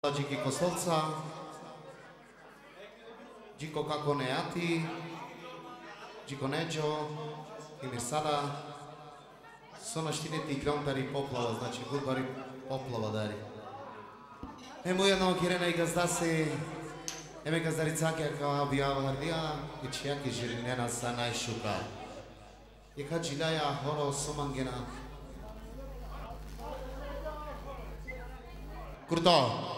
Dziki Kosovca, Dziko kako Neati, Dziko Neđo i Mirsada, sono štiniti grontari poplava, znači gudbari poplava dari. Emo jedno kirena i gazdasi, eme gazdarițake ca biavalardia, iciaki jirinena sa najšuka. I kad žilaja horo somangena. Kurto.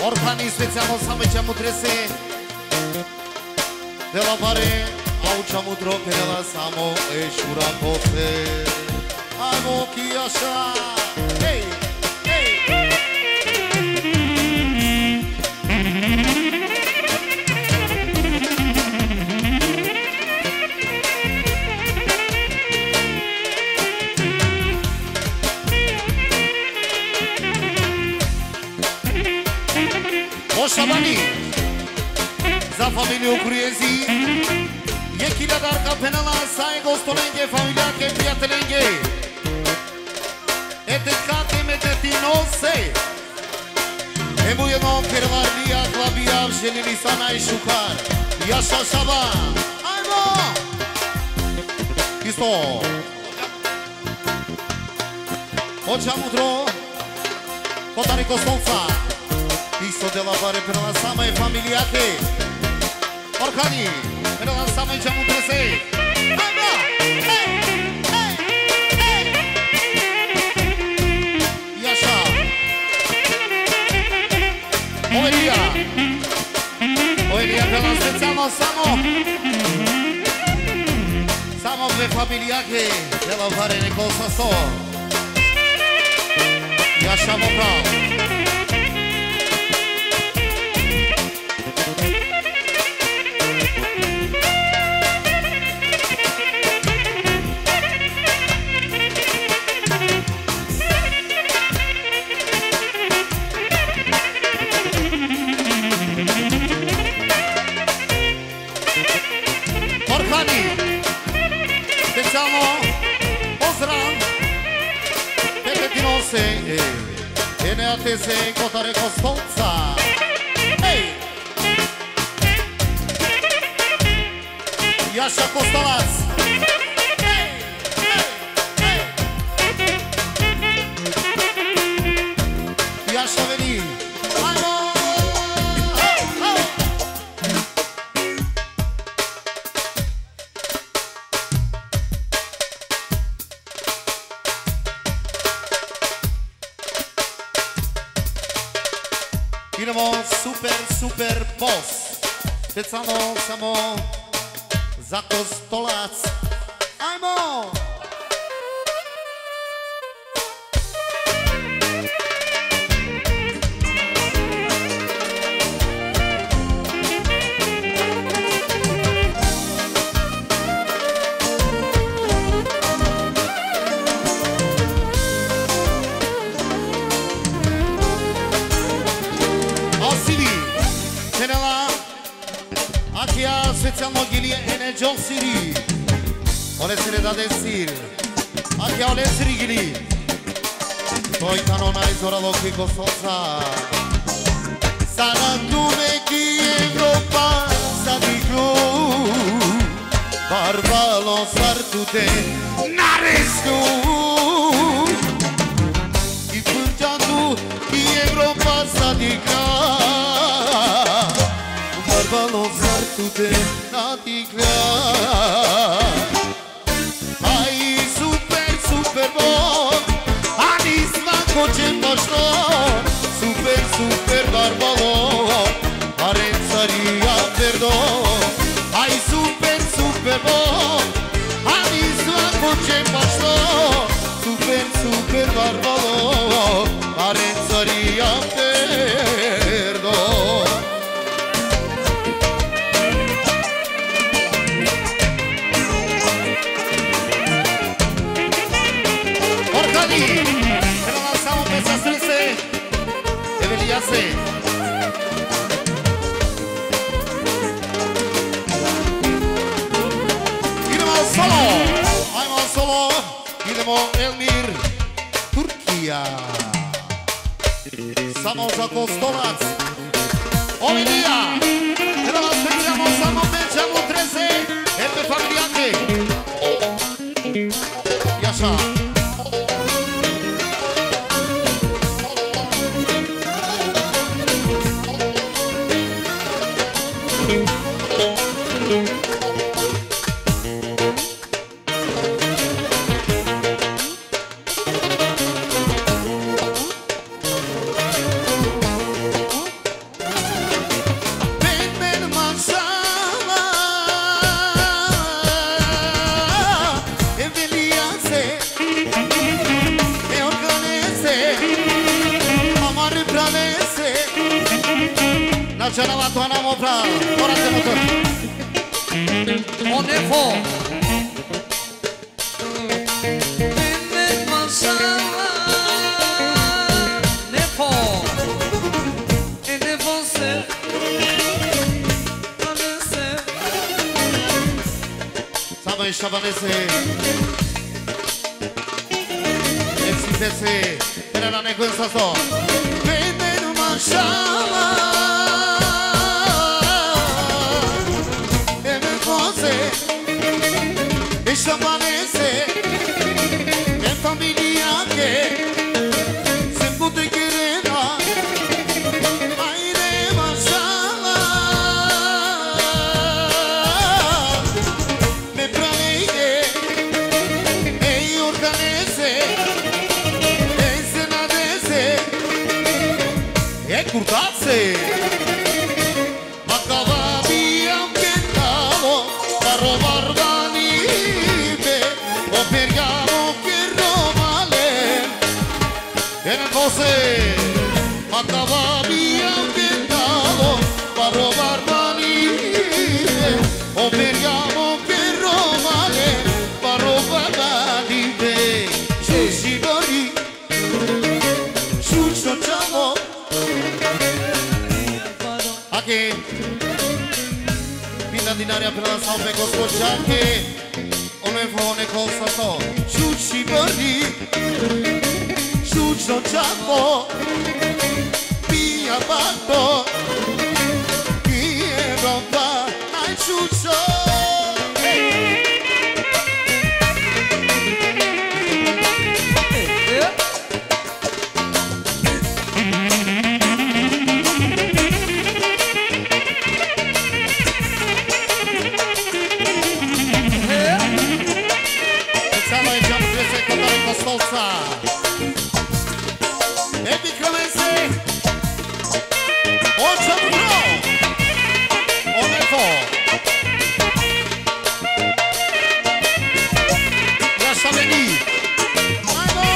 Orhani specijalno samo ćemo trese dela bare aučamo dropela samo šura kofe ajmo kijaša hej hej Oșabani za familiu Curiezi e chiladarca penala sai gostolenge familia che priatelenge etekate metetinose e bujeno kervardia klavia želili sana i šukar jaša šaba ajmo isto oča mudro Kotari Kosovca Isto de la bare per la sama e familia che Orhani per la sama e c'amo trese Anda hey hey hey Yasha Oelia per la speciamo Samo per familia che de la bare ne cosa so Yasha mokra E ne attese in Kotari Kosovca Hey Jaša Kostolac Hey hey hey Jaša veni Ajmo Idemo super boss Specijalno samo za Kostolac Ajmo specijalno Gilije Ene John Siri. Ole se ne dade sir. Aki ole siri Gili. Той канона изорало ки го соца. Sana tuve ki Europa sa diglu. Barbalo sartute na risku. I pângeandu ki Europa sa digla. Barbalo sartute na digla. Ai super super bon. Koče mašto, super, super barbalo, Aren Sarija Verdo. Aj super, super bon, ani svako će mašto, super, super barbalo, Aren Sarija Verdo. Orkani! Esa strese, Eveliase. Idemo solo, ajmo solo, idemo Elmir, Turkija. Samo za Kostolac, Olivija. Idemo specijalno samo Benjamu Treze, Epe Familijake. Jaša. Nacionala toana mopra, ora de motor. Onefo. Nefo. Nefo se. Sabay şabanese. Exitese. Era ne coinsaso. Vender maşala. E amanece en familia que se puede querer aire masala me trae e organize e se nadece e curtarse acaba via que estamos para robar Pergamo che romale e nel fosse andava via piantalo a robar manine o Pergamo che romale a robar manine Sushi Bori Sushi Chamo Aquí Pinta dinaria per la salve coscoccianche Onefone cosa so, ciucci bordi, ciuccio ciampo, via batto, chi è rompa, ai ciuccio. Stolca Epi Kremense Oča Bro Onefo Jaša Veni Ajmo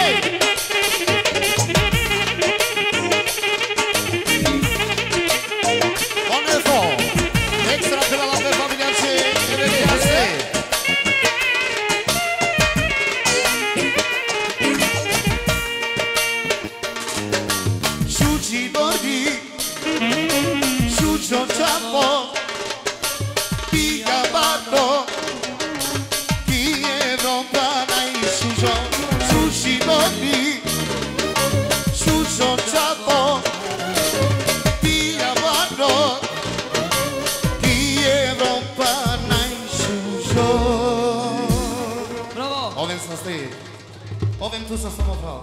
Ej Onefo Ekstra pela pe familiace Eveliase Powiem tu, co samował.